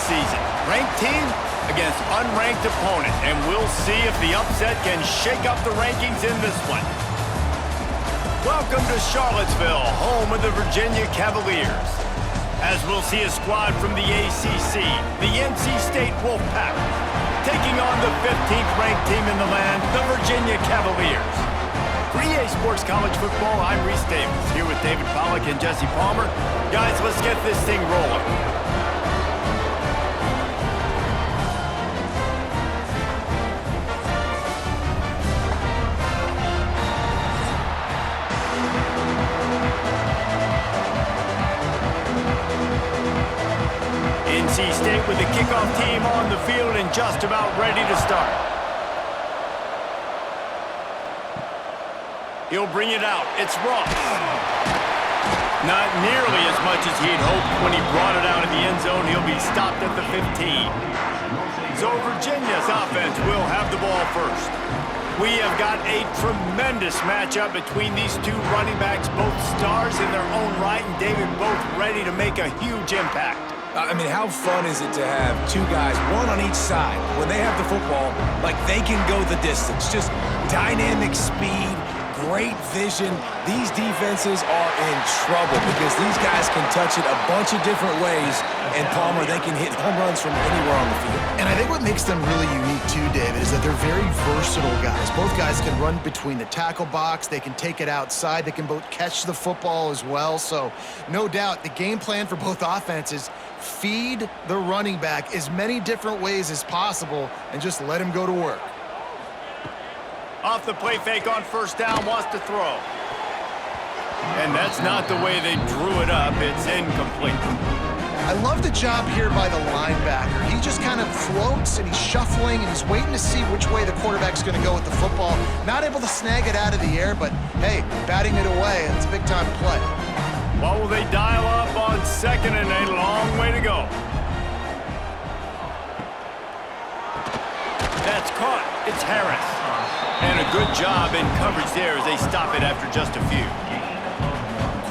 season. Ranked team against unranked opponent, and we'll see if the upset can shake up the rankings in this one. Welcome to Charlottesville, home of the Virginia Cavaliers. As we'll see a squad from the ACC, the NC State Wolfpack, taking on the 15th ranked team in the land, the Virginia Cavaliers. For EA Sports College Football, I'm Reese Davis, here with David Pollack and Jesse Palmer. Guys, let's get this thing rolling. NC State with the kickoff team on the field and just about ready to start. He'll bring it out. It's Ross. Not nearly as much as he'd hoped when he brought it out in the end zone. He'll be stopped at the 15. So Virginia's offense will have the ball first. We have got a tremendous matchup between these two running backs, both stars in their own right, and David, both ready to make a huge impact. I mean, how fun is it to have two guys, one on each side, when they have the football, like they can go the distance. Just dynamic speed, great vision. These defenses are in trouble because these guys can touch it a bunch of different ways, and Palmer, they can hit home runs from anywhere on the field. And I think what makes them really unique too, David, is that they're very versatile guys. Both guys can run between the tackle box, they can take it outside, they can both catch the football as well. So no doubt the game plan for both offenses, feed the running back as many different ways as possible and just let him go to work. Off the play fake on first down, wants to throw. And that's not the way they drew it up. It's incomplete. I love the job here by the linebacker. He just kind of floats and he's shuffling and he's waiting to see which way the quarterback's going to go with the football. Not able to snag it out of the air, but hey, batting it away, it's a big-time play. What will they dial up on second and a long way to go? That's caught. It's Harris. And a good job in coverage there as they stop it after just a few.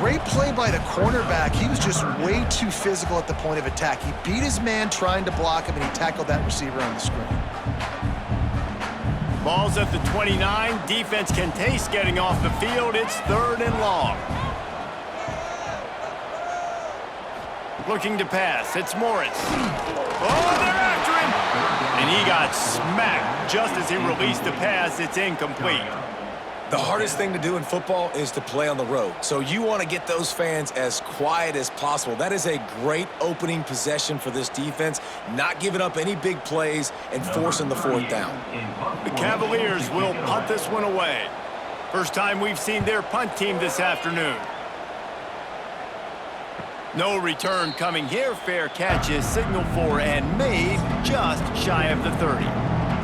Great play by the cornerback. He was just way too physical at the point of attack. He beat his man trying to block him, and he tackled that receiver on the screen. Ball's at the 29. Defense can taste getting off the field. It's third and long. Looking to pass. It's Morris. Oh, they're after him! And he got smacked just as he released the pass. It's incomplete. The hardest thing to do in football is to play on the road. So you want to get those fans as quiet as possible. That is a great opening possession for this defense, not giving up any big plays and forcing the fourth down. The Cavaliers will punt this one away. First time we've seen their punt team this afternoon. No return coming here. Fair catch is signaled for and made just shy of the 30.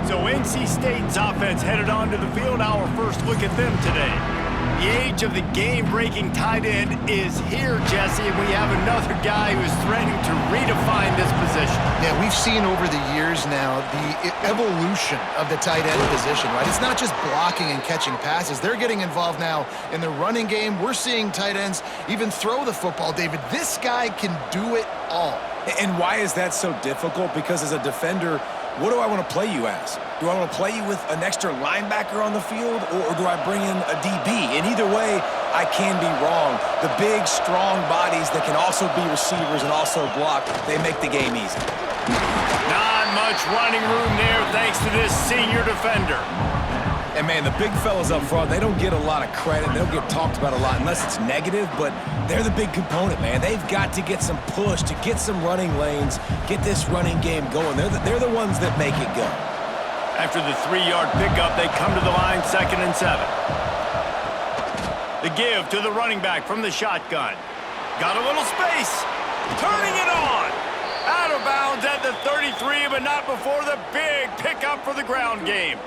So NC State's offense headed onto the field. Our first look at them today. The age of the game-breaking tight end is here, Jesse, and we have another guy who is threatening to redefine this position. Yeah, we've seen over the years now the evolution of the tight end position, right? It's not just blocking and catching passes. They're getting involved now in the running game. We're seeing tight ends even throw the football, David. This guy can do it all. And why is that so difficult? Because as a defender, what do I want to play you as? Do I want to play you with an extra linebacker on the field, or do I bring in a DB? And either way, I can be wrong. The big, strong bodies that can also be receivers and also block, they make the game easy. Not much running room there thanks to this senior defender. And, man, the big fellas up front, they don't get a lot of credit. They don't get talked about a lot unless it's negative, but they're the big component, man. They've got to get some push, to get some running lanes, get this running game going. They're the ones that make it go. After the 3-yard pickup, they come to the line, 2nd and 7. The give to the running back from the shotgun. Got a little space. Turning it on. Out of bounds at the 33, but not before the big pickup for the ground game.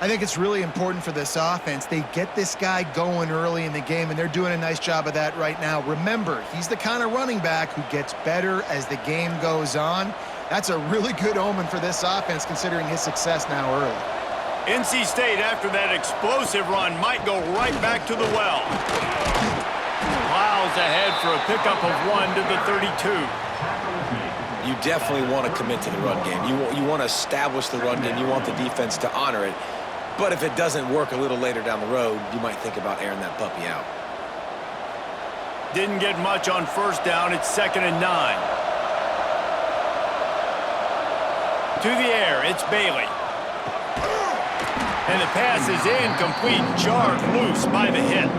I think it's really important for this offense. They get this guy going early in the game, and they're doing a nice job of that right now. Remember, he's the kind of running back who gets better as the game goes on. That's a really good omen for this offense, considering his success now early. NC State, after that explosive run, might go right back to the well. Plows ahead for a pickup of 1 to the 32. You definitely want to commit to the run game. You want to establish the run game. You want the defense to honor it. But if it doesn't work a little later down the road, you might think about airing that puppy out. Didn't get much on first down. It's 2nd and 9. To the air, it's Bailey. And the pass is incomplete, jarred loose by the hit.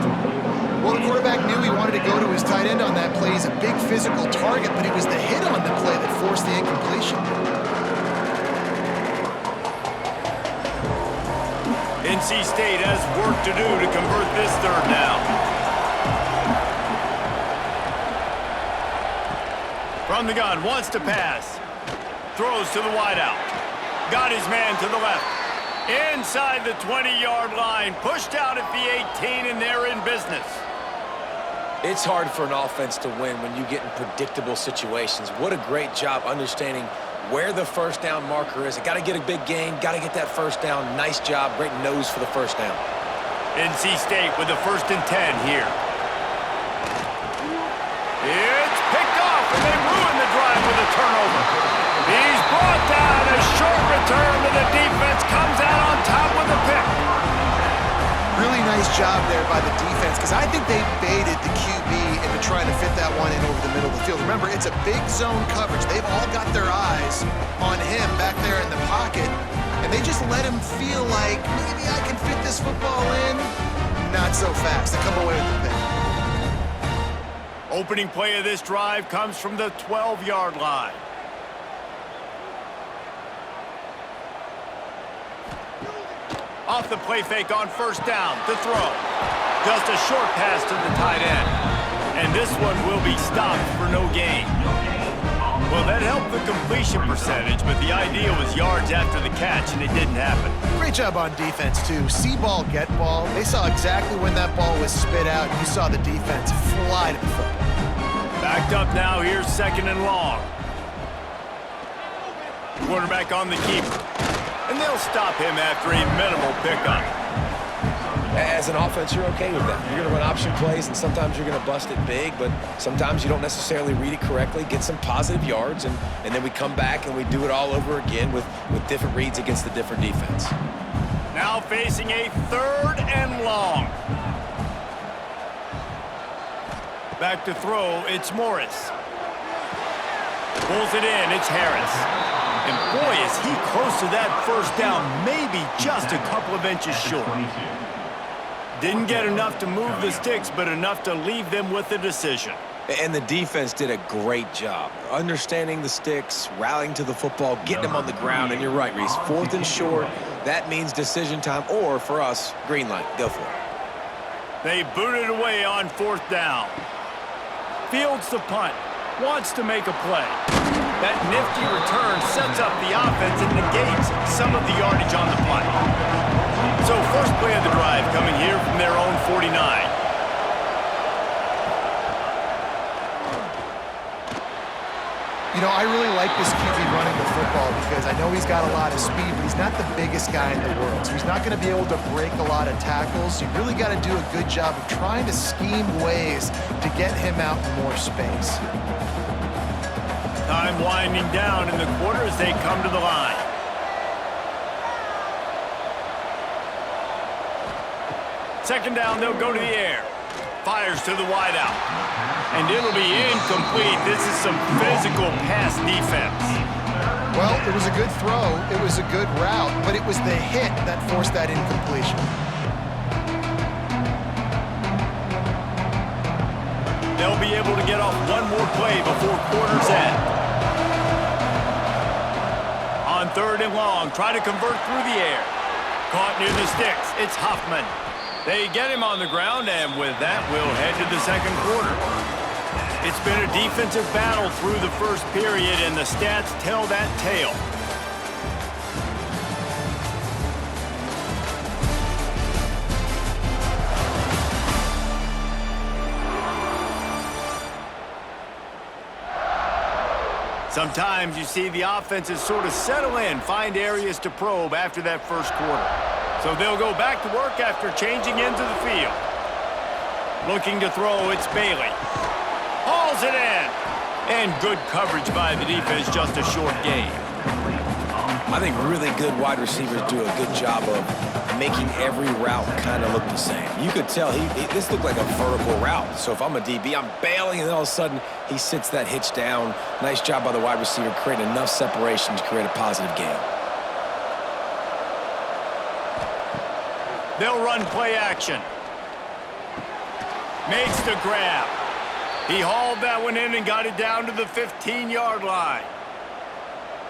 Well, the quarterback knew he wanted to go to his tight end on that play. He's a big physical target, but it was the hit on the play that forced the incompletion. NC State has work to do to convert this 3rd down. From the gun, wants to pass. Throws to the wideout. Got his man to the left. Inside the 20-yard line. Pushed out at the 18, and they're in business. It's hard for an offense to win when you get in predictable situations. What a great job understanding where the first down marker is. Got to get a big gain, got to get that first down. Nice job, great nose for the first down. NC State with the 1st and 10 here. It's picked off, and they ruin the drive with a turnover. He's brought down. A short return to the defense. Comes out on top with a pick. Really nice job there by the defense, because I think they baited the QB into trying to fit that one in over the middle of the field. Remember, it's a big zone coverage. They've all got their eyes on him back there in the pocket, and they just let him feel like, maybe I can fit this football in. Not so fast. They come away with the pick. Opening play of this drive comes from the 12-yard line. Off the play fake on first down, the throw. Just a short pass to the tight end. And this one will be stopped for no gain. Well, that helped the completion percentage, but the idea was yards after the catch, and it didn't happen. Great job on defense, too. See ball, get ball. They saw exactly when that ball was spit out. You saw the defense fly to the football. Backed up now, here's 2nd and long. Quarterback on the keeper. And they'll stop him after a minimal pickup. As an offense, you're okay with that. You're going to run option plays, and sometimes you're going to bust it big, but sometimes you don't necessarily read it correctly, get some positive yards, and then we come back and we do it all over again with different reads against the different defense. Now facing a 3rd and long. Back to throw, it's Morris. Pulls it in, it's Harris. And boy, is he close to that first down, maybe just a couple of inches short. Didn't get enough to move the sticks, but enough to leave them with the decision. And the defense did a great job understanding the sticks, rallying to the football, getting them on the ground. And you're right, Reese, 4th and short, that means decision time, or for us, green light. Go for it. They boot it away on 4th down. Fields the punt, wants to make a play. That nifty return sets up the offense and negates some of the yardage on the punt. So first play of the drive coming here from their own 49. You know, I really like this QB running the football because I know he's got a lot of speed, but he's not the biggest guy in the world. So he's not going to be able to break a lot of tackles. You really got to do a good job of trying to scheme ways to get him out in more space. Time winding down in the quarter as they come to the line. Second down, they'll go to the air. Fires to the wideout. And it'll be incomplete. This is some physical pass defense. Well, it was a good throw. It was a good route, but it was the hit that forced that incompletion. They'll be able to get off one more play before quarter's end. On 3rd and long, try to convert through the air. Caught near the sticks, it's Huffman. They get him on the ground, and with that, we'll head to the 2nd quarter. It's been a defensive battle through the first period, and the stats tell that tale. Sometimes you see the offenses sort of settle in, find areas to probe after that first quarter. So they'll go back to work after changing into the field. Looking to throw, it's Bailey. Hauls it in. And good coverage by the defense, just a short gain. I think really good wide receivers do a good job of making every route kind of look the same. You could tell this looked like a vertical route. So if I'm a DB, I'm bailing, and then all of a sudden he sits that hitch down. Nice job by the wide receiver, creating enough separation to create a positive gain. They'll run play action. Makes the grab. He hauled that one in and got it down to the 15-yard line.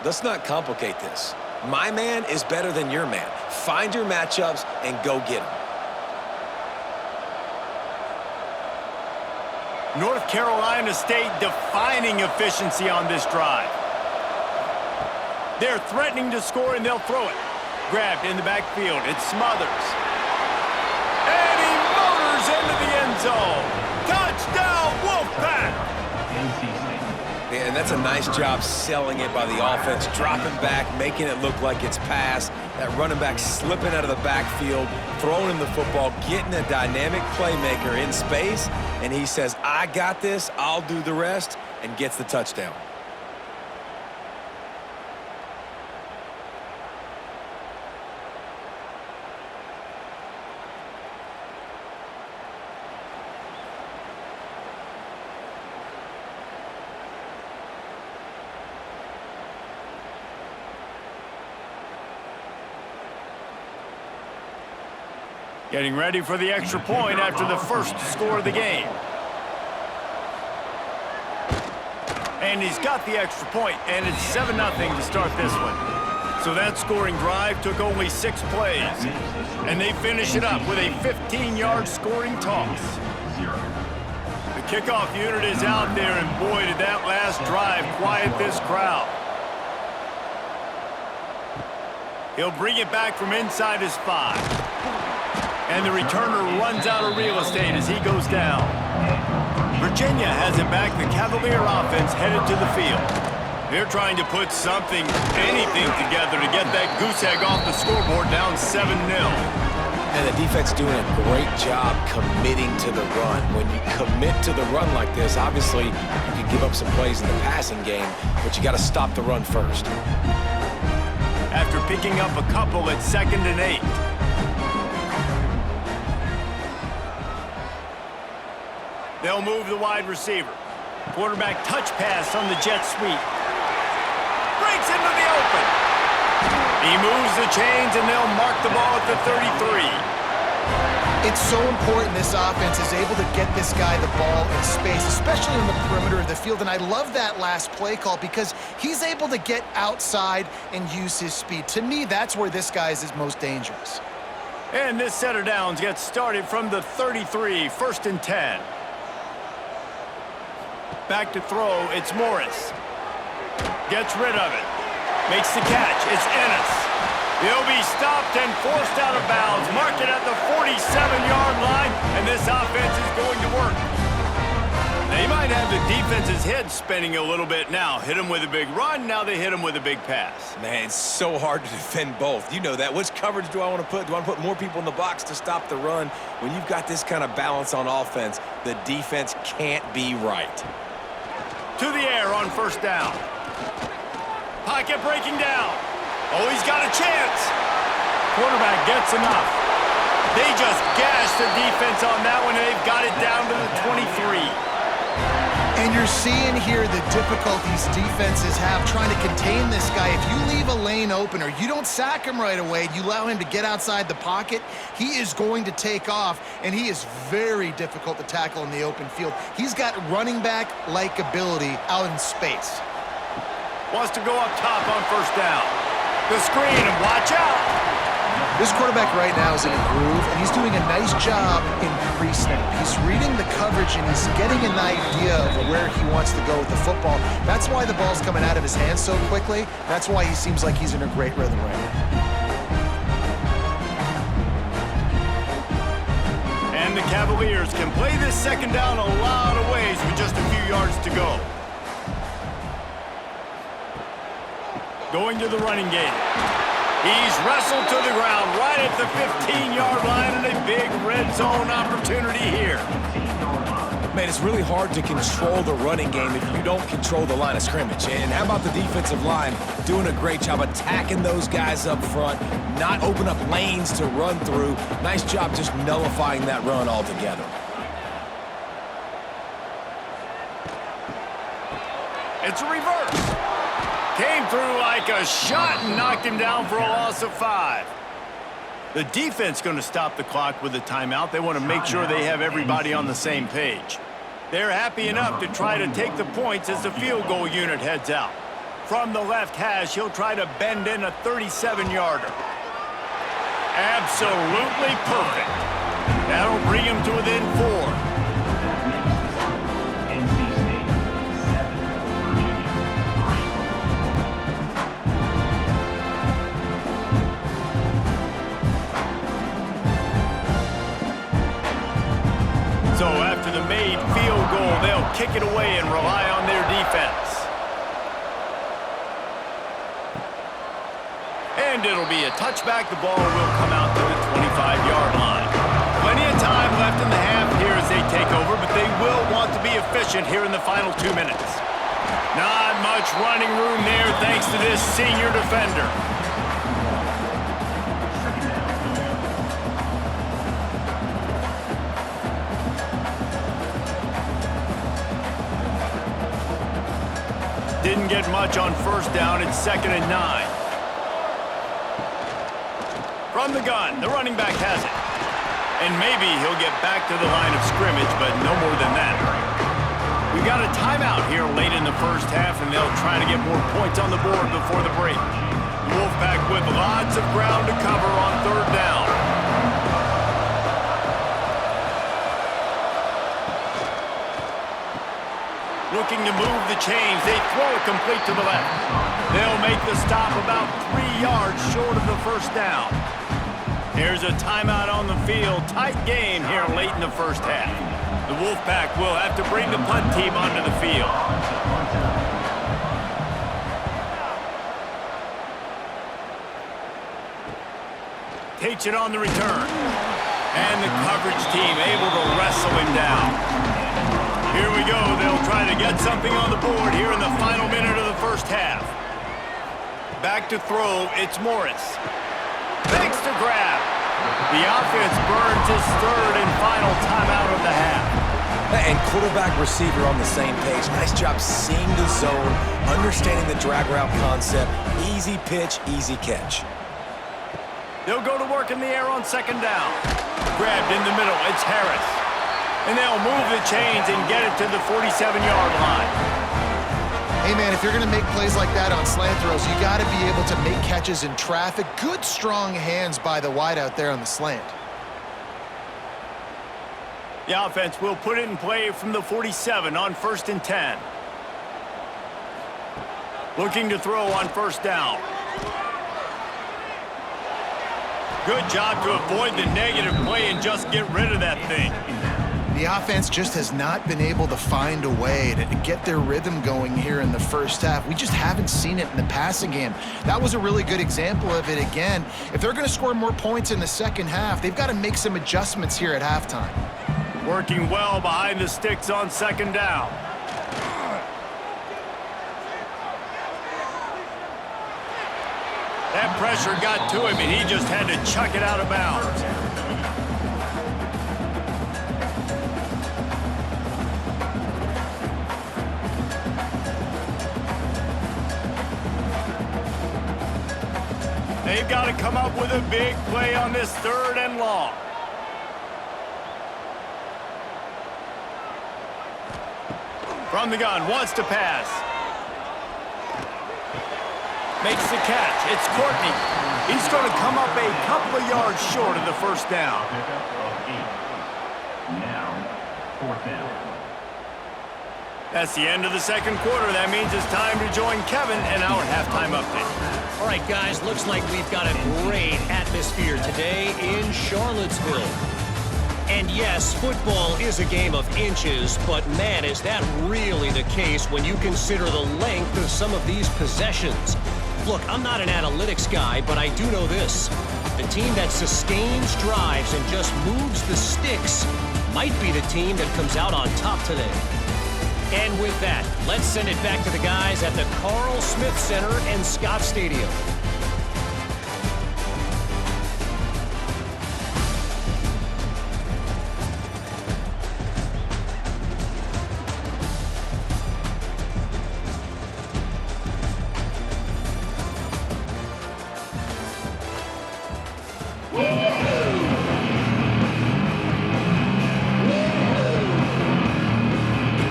Let's not complicate this. My man is better than your man. Find your matchups and go get them. North Carolina State defining efficiency on this drive. They're threatening to score, and they'll throw it. Grabbed in the backfield. It's Smothers. And he motors into the end zone. Touchdown, Wolfpack! Yeah, and that's a nice job selling it by the offense, dropping back, making it look like it's pass. That running back slipping out of the backfield, throwing him the football, getting a dynamic playmaker in space, and he says, I got this, I'll do the rest, and gets the touchdown. Getting ready for the extra point after the first score of the game. And he's got the extra point, and it's 7-0 to start this one. So that scoring drive took only 6 plays. And they finish it up with a 15-yard scoring toss. The kickoff unit is out there, and boy, did that last drive quiet this crowd. He'll bring it back from inside his 5. And the returner runs out of real estate as he goes down. Virginia has it back. The Cavalier offense headed to the field. They're trying to put something, anything together to get that goose egg off the scoreboard down 7-0. And the defense doing a great job committing to the run. When you commit to the run like this, obviously you can give up some plays in the passing game, but you got to stop the run first. After picking up a couple at 2nd and 8. They'll move the wide receiver. Quarterback touch pass on the jet sweep. Breaks into the open. He moves the chains, and they'll mark the ball at the 33. It's so important this offense is able to get this guy the ball in space, especially in the perimeter of the field. And I love that last play call because he's able to get outside and use his speed. To me, that's where this guy is his most dangerous. And this set of downs gets started from the 33, 1st and 10. Back to throw, it's Morris. Gets rid of it. Makes the catch, it's Ennis. He'll be stopped and forced out of bounds. Mark it at the 47-yard line, and this offense is going to work. They might have the defense's head spinning a little bit now. Hit him with a big run, now they hit him with a big pass. Man, it's so hard to defend both. You know that. Which coverage do I want to put? Do I want to put more people in the box to stop the run? When you've got this kind of balance on offense, the defense can't be right. To the air on 1st down. Pocket breaking down. Oh, he's got a chance. Quarterback gets enough. They just gashed the defense on that one, and they've got it down to the 23. And you're seeing here the difficulties defenses have trying to contain this guy. If you leave a lane open or you don't sack him right away, you allow him to get outside the pocket, he is going to take off, and he is very difficult to tackle in the open field. He's got running back-like ability out in space. Wants to go up top on 1st down. The screen, and watch out. This quarterback right now is in a groove, and he's doing a nice job in pre-snap. He's reading the coverage, and he's getting an idea of where he wants to go with the football. That's why the ball's coming out of his hands so quickly. That's why he seems like he's in a great rhythm right now. And the Cavaliers can play this 2nd down a lot of ways with just a few yards to go. Going to the running game. He's wrestled to the ground right at the 15-yard line, and a big red zone opportunity here. Man, it's really hard to control the running game if you don't control the line of scrimmage. And how about the defensive line doing a great job attacking those guys up front, not open up lanes to run through. Nice job just nullifying that run altogether. It's a reverse. Came through like a shot and knocked him down for a loss of 5. The defense going to stop the clock with a timeout. They want to make sure they have everybody on the same page. They're happy enough to try to take the points as the field goal unit heads out. From the left hash, he'll try to bend in a 37-yarder. Absolutely perfect. That'll bring him to within 4. So after the made field goal, they'll kick it away and rely on their defense. And it'll be a touchback. The ball will come out to the 25-yard line. Plenty of time left in the half here as they take over, but they will want to be efficient here in the final 2 minutes. Not much running room there thanks to this senior defender. Didn't get much on first down. It's 2nd and 9. From the gun, the running back has it. And maybe he'll get back to the line of scrimmage, but no more than that. We got a timeout here late in the first half, and they'll try to get more points on the board before the break. Wolfpack with lots of ground to cover on 3rd down. Looking to move the chains. They throw it complete to the left. They'll make the stop about 3 yards short of the first down. Here's a timeout on the field. Tight game here late in the first half. The Wolfpack will have to bring the punt team onto the field. Takes it on the return. And the coverage team able to wrestle him down. Here we go. They'll try to get something on the board here in the final minute of the first half. Back to throw. It's Morris. Makes the grab. The offense burns his 3rd and final timeout of the half. And quarterback receiver on the same page. Nice job seeing the zone, understanding the drag route concept. Easy pitch, easy catch. They'll go to work in the air on 2nd down. Grabbed in the middle. It's Harris. And they'll move the chains and get it to the 47-yard line. Hey, man, if you're going to make plays like that on slant throws, you got to be able to make catches in traffic. Good, strong hands by the wide out there on the slant. The offense will put it in play from the 47 on 1st and 10. Looking to throw on 1st down. Good job to avoid the negative play and just get rid of that thing. The offense just has not been able to find a way to get their rhythm going here in the first half. We just haven't seen it in the passing game. That was a really good example of it again. If they're going to score more points in the second half, they've got to make some adjustments here at halftime. Working well behind the sticks on 2nd down. That pressure got to him, and he just had to chuck it out of bounds. They've got to come up with a big play on this 3rd and long. From the gun, wants to pass. Makes the catch. It's Courtney. He's going to come up a couple of yards short of the 1st down. Now, 4th down. That's the end of the 2nd quarter. That means it's time to join Kevin in our halftime update. All right, guys, looks like we've got a great atmosphere today in Charlottesville. And yes, football is a game of inches, but man, is that really the case when you consider the length of some of these possessions. Look, I'm not an analytics guy, but I do know this. The team that sustains drives and just moves the sticks might be the team that comes out on top today. And with that, let's send it back to the guys at the Carl Smith Center and Scott Stadium.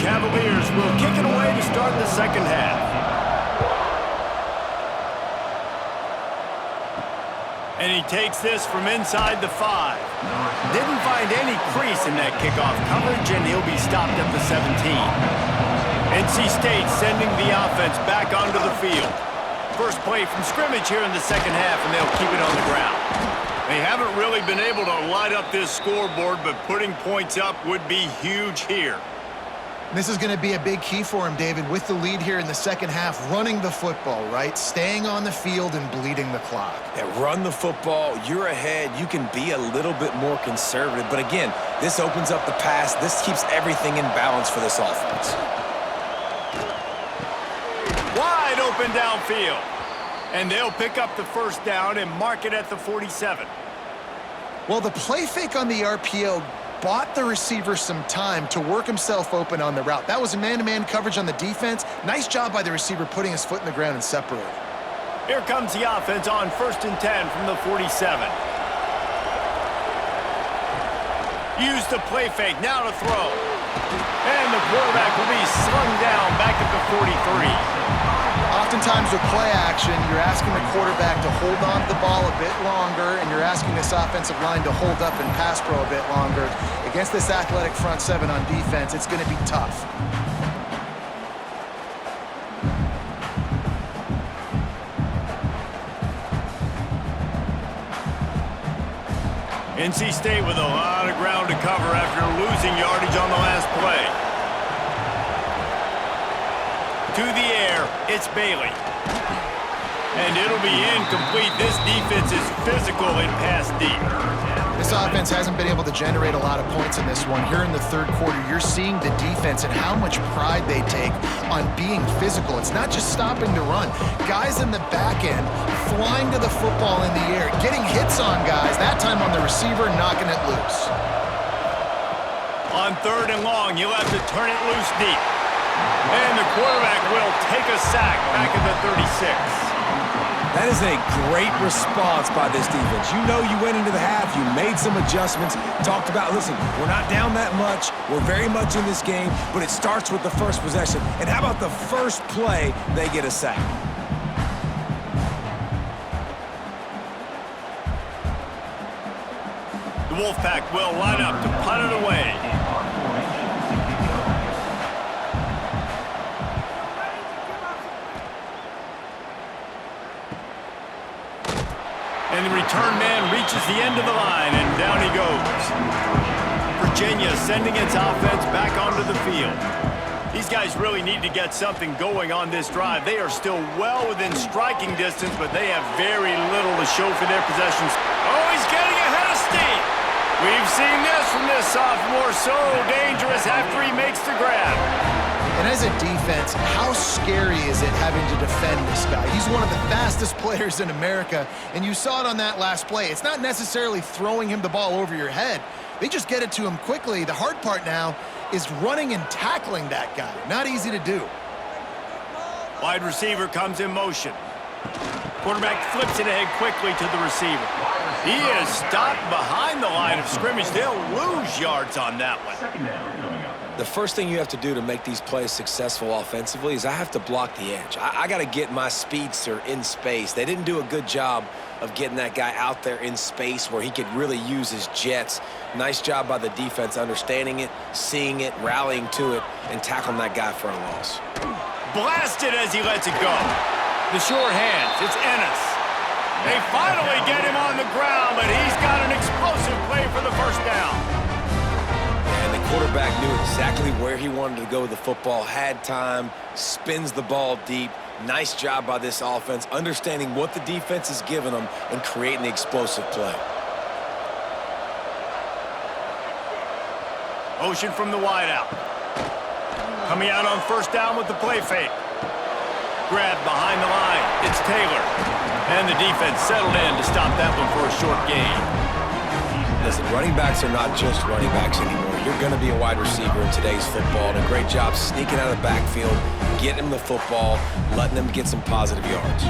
Cavaliers will kick it away to start the second half. And he takes this from inside the 5. Didn't find any crease in that kickoff coverage, and he'll be stopped at the 17. NC State sending the offense back onto the field. First play from scrimmage here in the second half, and they'll keep it on the ground. They haven't really been able to light up this scoreboard, but putting points up would be huge here. This is going to be a big key for him, David, with the lead here in the second half, running the football, right? Staying on the field and bleeding the clock. Yeah, run the football, you're ahead, you can be a little bit more conservative. But again, this opens up the pass. This keeps everything in balance for this offense. Wide open downfield. And they'll pick up the first down and mark it at the 47. Well, the play fake on the RPO bought the receiver some time to work himself open on the route. That was a man-to-man coverage on the defense. Nice job by the receiver putting his foot in the ground and separating. Here comes the offense on 1st and 10 from the 47. Use the play fake, now to throw. And the quarterback will be slung down back at the 43. Oftentimes with play action, you're asking the quarterback to hold on to the ball a bit longer, and you're asking this offensive line to hold up and pass pro a bit longer. Against this athletic front 7 on defense, it's going to be tough. NC State with a lot of ground to cover after losing yardage on the last play. To the air, it's Bailey. And it'll be incomplete. This defense is physical and pass deep. This offense hasn't been able to generate a lot of points in this one. Here in the third quarter, you're seeing the defense and how much pride they take on being physical. It's not just stopping to run. Guys in the back end flying to the football in the air, getting hits on guys, that time on the receiver, knocking it loose. On 3rd and long, you'll have to turn it loose deep. And the quarterback will take a sack back at the 36. That is a great response by this defense. You know you went into the half, you made some adjustments, talked about, listen, we're not down that much, we're very much in this game, but it starts with the first possession. And how about the first play, they get a sack? The Wolfpack will line up to punt it away. And the return man reaches the end of the line, and down he goes. Virginia sending its offense back onto the field. These guys really need to get something going on this drive. They are still well within striking distance, but they have very little to show for their possessions. Oh, he's getting ahead of steam. We've seen this from this sophomore, so dangerous after he makes the grab. And as a defense, how scary is it having to defend this guy? He's one of the fastest players in America, and you saw it on that last play. It's not necessarily throwing him the ball over your head. They just get it to him quickly. The hard part now is running and tackling that guy. Not easy to do. Wide receiver comes in motion. Quarterback flips it ahead quickly to the receiver. He is stopped behind the line of scrimmage. They'll lose yards on that one. The first thing you have to do to make these plays successful offensively is I have to block the edge. I got to get my speedster in space. They didn't do a good job of getting that guy out there in space where he could really use his jets. Nice job by the defense understanding it, seeing it, rallying to it, and tackling that guy for a loss. Blasted as he lets it go. The sure hands, it's Ennis. They finally get him on the ground, but he's got an explosive play for the first down. And the quarterback knew exactly where he wanted to go with the football, had time, spins the ball deep. Nice job by this offense, understanding what the defense is giving them and creating the explosive play. Motion from the wideout. Coming out on first down with the play fake. Grab behind the line. It's Taylor. And the defense settled in to stop that one for a short gain. Listen, running backs are not just running backs anymore. You're going to be a wide receiver in today's football, and a great job sneaking out of the backfield, getting them the football, letting them get some positive yards.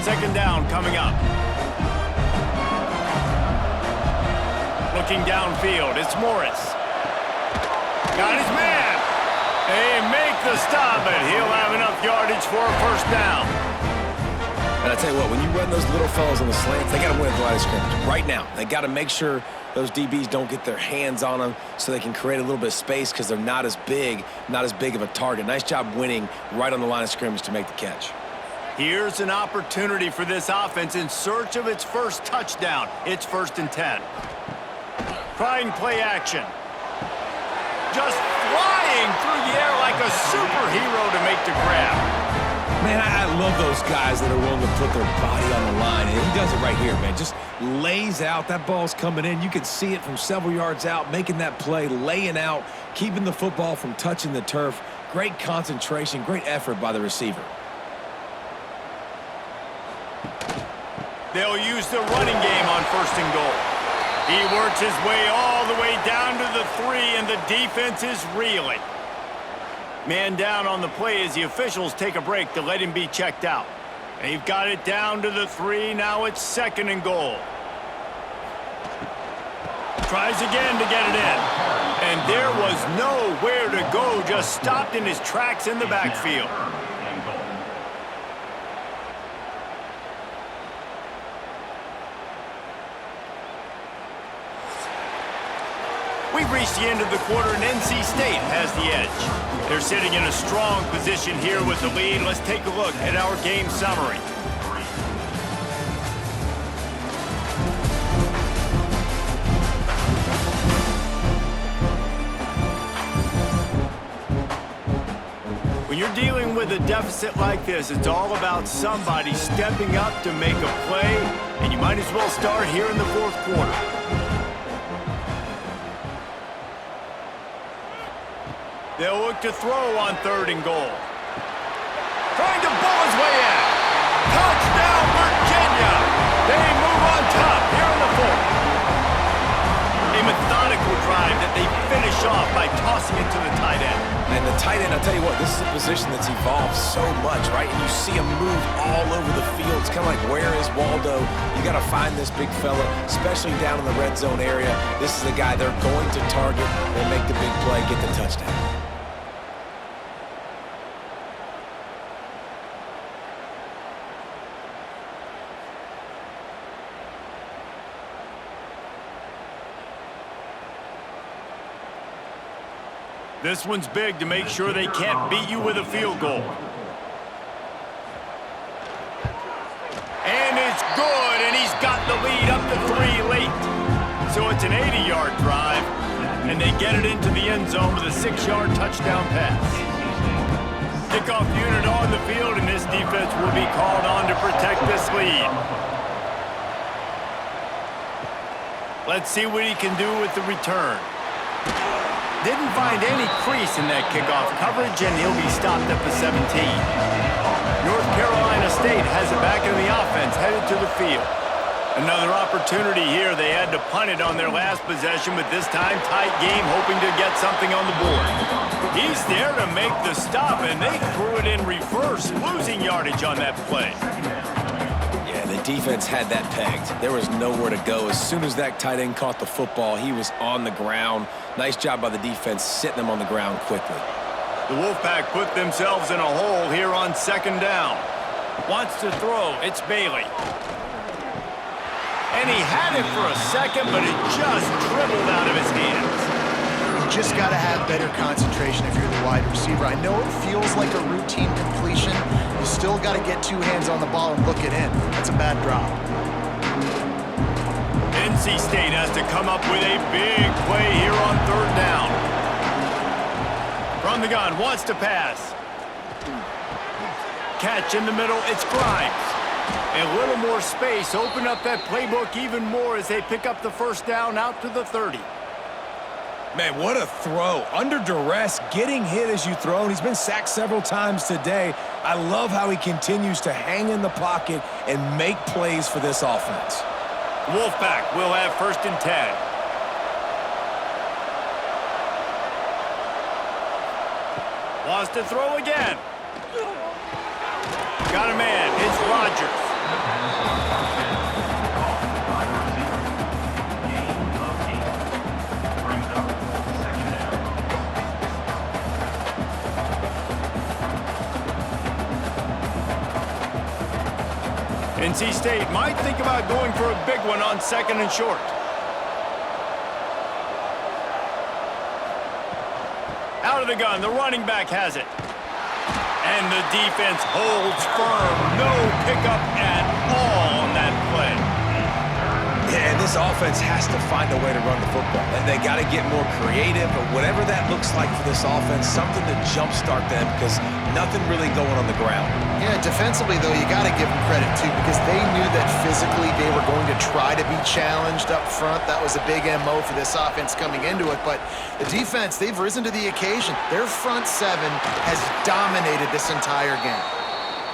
Second down coming up. Looking downfield, it's Morris. Got his man. They make the stop, but he'll have enough yardage for a first down. And I tell you what, when you run those little fellas on the slants, they got to win at the line of scrimmage. Right now, they got to make sure those DBs don't get their hands on them so they can create a little bit of space because they're not as big of a target. Nice job winning right on the line of scrimmage to make the catch. Here's an opportunity for this offense in search of its first touchdown. It's 1st and 10. Trying play action. Just flying through the air like a superhero to make the grab. Man, I love those guys that are willing to put their body on the line, and he does it right here, man. Just lays out. That ball's coming in. You can see it from several yards out, making that play, laying out, keeping the football from touching the turf. Great concentration, great effort by the receiver. They'll use the running game on 1st and goal. He works his way all the way down to the 3, and the defense is reeling. Man down on the play as the officials take a break to let him be checked out. They've got it down to the 3. Now it's 2nd and goal. Tries again to get it in. And there was nowhere to go, just stopped in his tracks in the backfield. We've reached the end of the quarter, and NC State has the edge. They're sitting in a strong position here with the lead. Let's take a look at our game summary. When you're dealing with a deficit like this, it's all about somebody stepping up to make a play, and you might as well start here in the 4th quarter. They'll look to throw on 3rd and goal. Trying to bull his way in. Touchdown, Virginia! They move on top here in the 4th. A methodical drive that they finish off by tossing it to the tight end. And the tight end, I'll tell you what, this is a position that's evolved so much, right? And you see him move all over the field. It's kind of like, where is Waldo? You got to find this big fella, especially down in the red zone area. This is the guy they're going to target and make the big play, get the touchdown. This one's big to make sure they can't beat you with a field goal. And it's good, and he's got the lead up to 3 late. So it's an 80-yard drive, and they get it into the end zone with a 6-yard touchdown pass. Kickoff unit on the field, and this defense will be called on to protect this lead. Let's see what he can do with the return. Didn't find any crease in that kickoff coverage, and he'll be stopped at the 17. North Carolina State has it back in the offense, headed to the field. Another opportunity here. They had to punt it on their last possession, but this time tight game, hoping to get something on the board. He's there to make the stop, and they threw it in reverse, losing yardage on that play. Yeah, the defense had that pegged. There was nowhere to go. As soon as that tight end caught the football, he was on the ground. Nice job by the defense sitting him on the ground quickly. The Wolfpack put themselves in a hole here on 2nd down. Wants to throw. It's Bailey. And he had it for a second, but it just dribbled out of his hands. You just got to have better concentration if you're the wide receiver. I know it feels like a routine completion. You still got to get 2 hands on the ball and look it in. That's a bad drop. NC State has to come up with a big play here on 3rd down. From the gun, wants to pass. Catch in the middle, it's Grimes. A little more space, open up that playbook even more as they pick up the 1st down out to the 30. Man, what a throw. Under duress, getting hit as you throw, and he's been sacked several times today. I love how he continues to hang in the pocket and make plays for this offense. Wolfpack will have 1st and 10. Wants to throw again. Got a man. It's Rodgers. NC State might think about going for a big one on 2nd and short. Out of the gun, the running back has it. And the defense holds firm. No pickup at all on that play. Yeah, and this offense has to find a way to run the football. And they got to get more creative, but whatever that looks like for this offense, something to jumpstart them because nothing really going on the ground. Yeah, defensively, though, you got to give them credit, too, because they knew that physically they were going to try to be challenged up front. That was a big MO for this offense coming into it. But the defense, they've risen to the occasion. Their front 7 has dominated this entire game.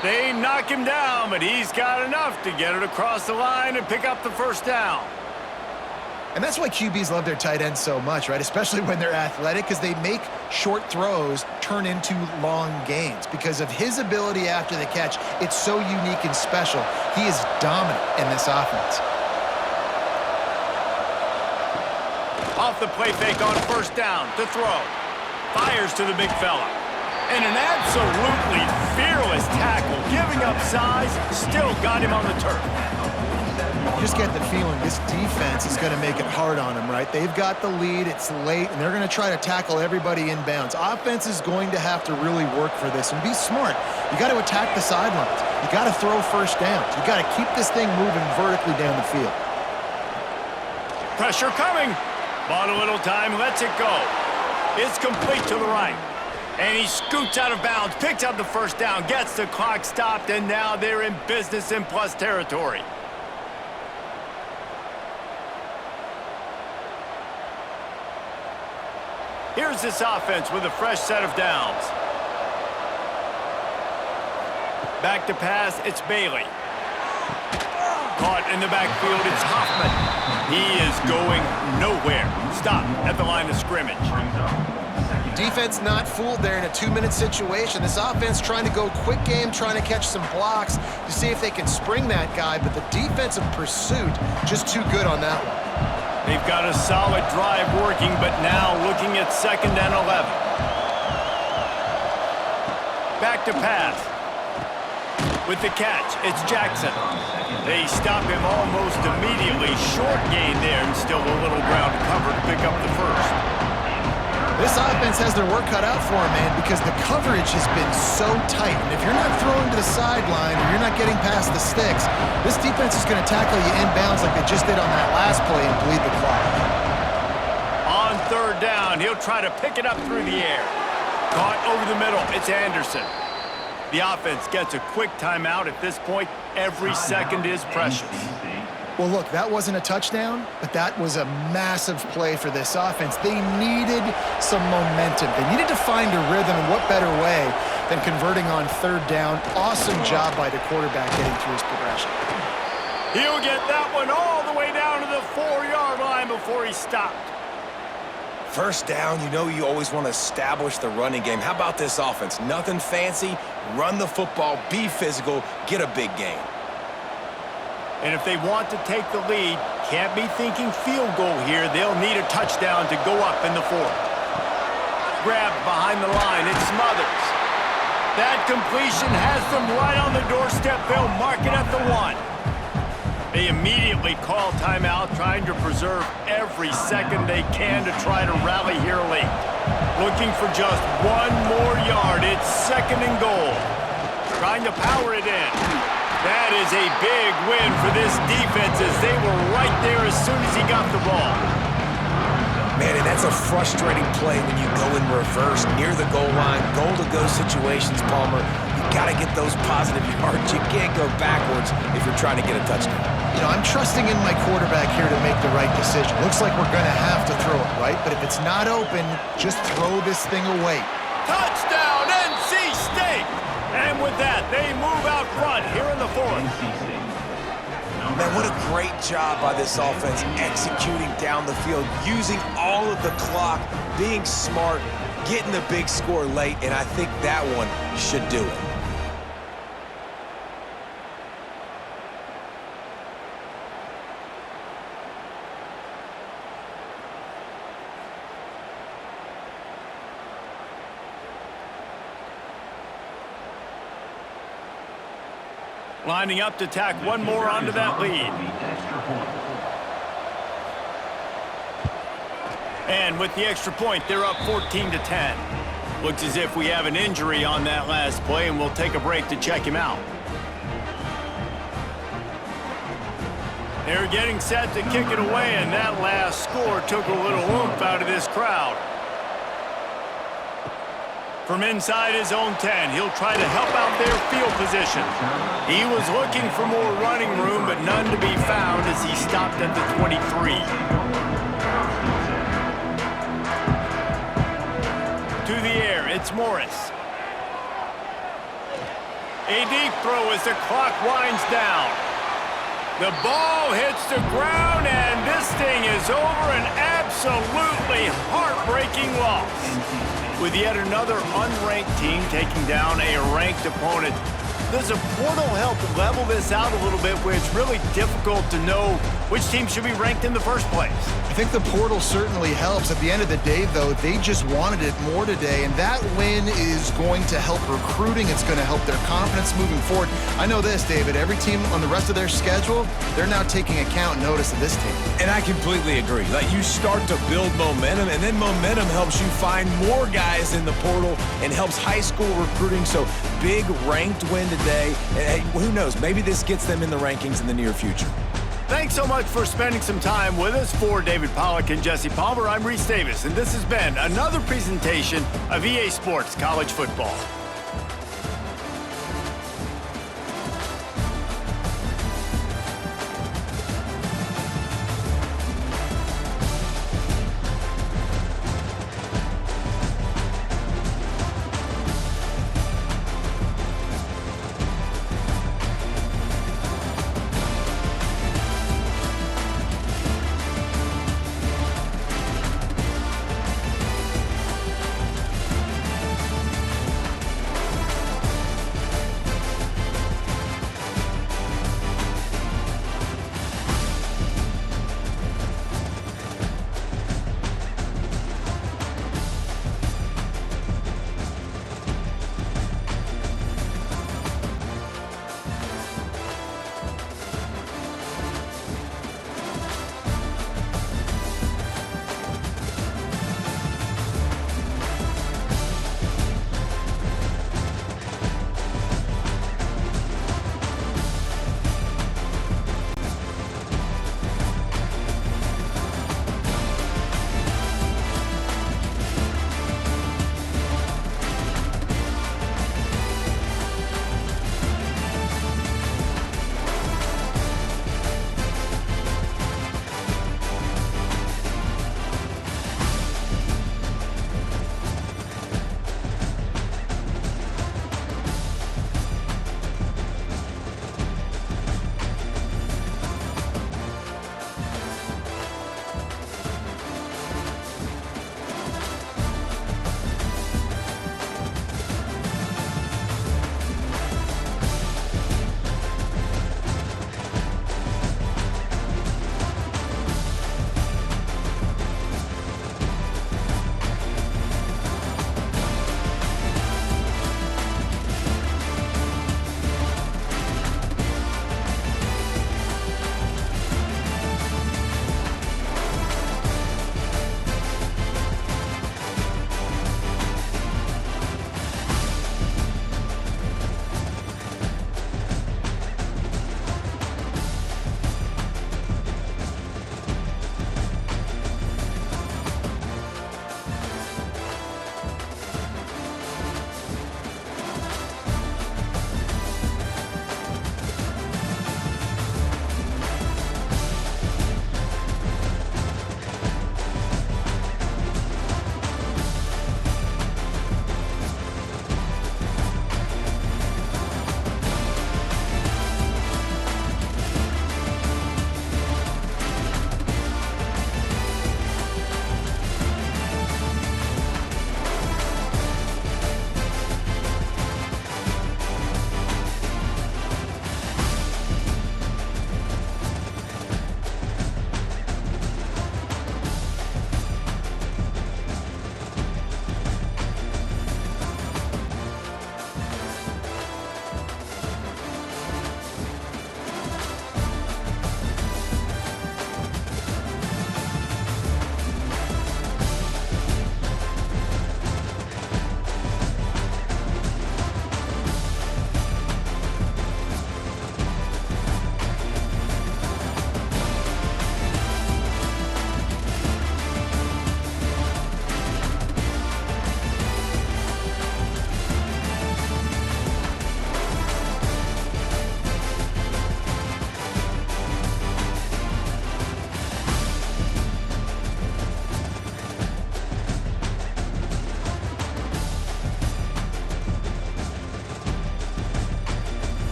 They knock him down, but he's got enough to get it across the line and pick up the 1st down. And that's why QBs love their tight ends so much, right? Especially when they're athletic, because they make short throws turn into long gains. Because of his ability after the catch, it's so unique and special. He is dominant in this offense. Off the play fake on 1st down to throw. Fires to the big fella. And an absolutely fearless tackle, giving up size, still got him on the turf. You just get the feeling this defense is going to make it hard on them, right? They've got the lead, it's late, and they're going to try to tackle everybody in bounds. Offense is going to have to really work for this and be smart. You got to attack the sidelines. You got to throw 1st downs. You got to keep this thing moving vertically down the field. Pressure coming. Bought a little time, lets it go. It's complete to the right. And he scoots out of bounds, picks up the 1st down, gets the clock stopped, and now they're in business in plus territory. Here's this offense with a fresh set of downs. Back to pass, it's Bailey. Caught in the backfield, it's Hoffman. He is going nowhere. Stop at the line of scrimmage. Defense not fooled there in a 2-minute situation. This offense trying to go quick game, trying to catch some blocks to see if they can spring that guy, but the defensive pursuit just too good on that one. They've got a solid drive working, but now looking at 2nd and 11. Back to pass. With the catch, it's Jackson. They stop him almost immediately. Short gain there, and still a little ground to cover to pick up the 1st. This offense has their work cut out for them, man, because the coverage has been so tight. And if you're not throwing to the sideline or you're not getting past the sticks, this defense is going to tackle you inbounds like they just did on that last play and bleed the clock. On 3rd down, he'll try to pick it up through the air. Caught over the middle, it's Anderson. The offense gets a quick timeout at this point. Every second is precious. Well, look, that wasn't a touchdown, but that was a massive play for this offense. They needed some momentum. They needed to find a rhythm, and what better way than converting on 3rd down. Awesome job by the quarterback getting through his progression. He'll get that one all the way down to the 4-yard line before he stopped. 1st down, you know you always want to establish the running game. How about this offense? Nothing fancy. Run the football, be physical, get a big gain. And if they want to take the lead, can't be thinking field goal here. They'll need a touchdown to go up in the 4th. Grabbed behind the line, it's Smothers. That completion has them right on the doorstep. They'll mark it at the 1. They immediately call timeout, trying to preserve every second they can to try to rally here late. Looking for just 1 more yard. It's 2nd and goal. Trying to power it in. That is a big win for this defense as they were right there as soon as he got the ball. Man, and that's a frustrating play when you go in reverse near the goal line, goal-to-go situations, Palmer. You got to get those positive yards. You can't go backwards if you're trying to get a touchdown. You know, I'm trusting in my quarterback here to make the right decision. Looks like we're going to have to throw it, right? But if it's not open, just throw this thing away. Touchdown, NC State! And with that, they move out front here in the fourth. Man, what a great job by this offense executing down the field, using all of the clock, being smart, getting the big score late, and I think that one should do it. Lining up to tack one more onto that lead. And with the extra point, they're up 14-10. Looks as if we have an injury on that last play, and we'll take a break to check him out. They're getting set to kick it away, and that last score took a little oomph out of this crowd. From inside his own 10, he'll try to help out their field position. He was looking for more running room, but none to be found as he stopped at the 23. To the air, it's Morris. A deep throw as the clock winds down. The ball hits the ground, and this thing is over, an absolutely heartbreaking loss. With yet another unranked team taking down a ranked opponent, does a portal help level this out a little bit where it's really difficult to know which team should be ranked in the first place? I think the portal certainly helps. At the end of the day, though, they just wanted it more today, and that win is going to help recruiting. It's going to help their confidence moving forward. I know this, David, every team on the rest of their schedule, they're now taking account and notice of this team. And I completely agree. Like, you start to build momentum, and then momentum helps you find more guys in the portal and helps high school recruiting. So big ranked win today. And hey, who knows? Maybe this gets them in the rankings in the near future. Thanks so much for spending some time with us. For David Pollack and Jesse Palmer, I'm Reese Davis, and this has been another presentation of EA Sports College Football.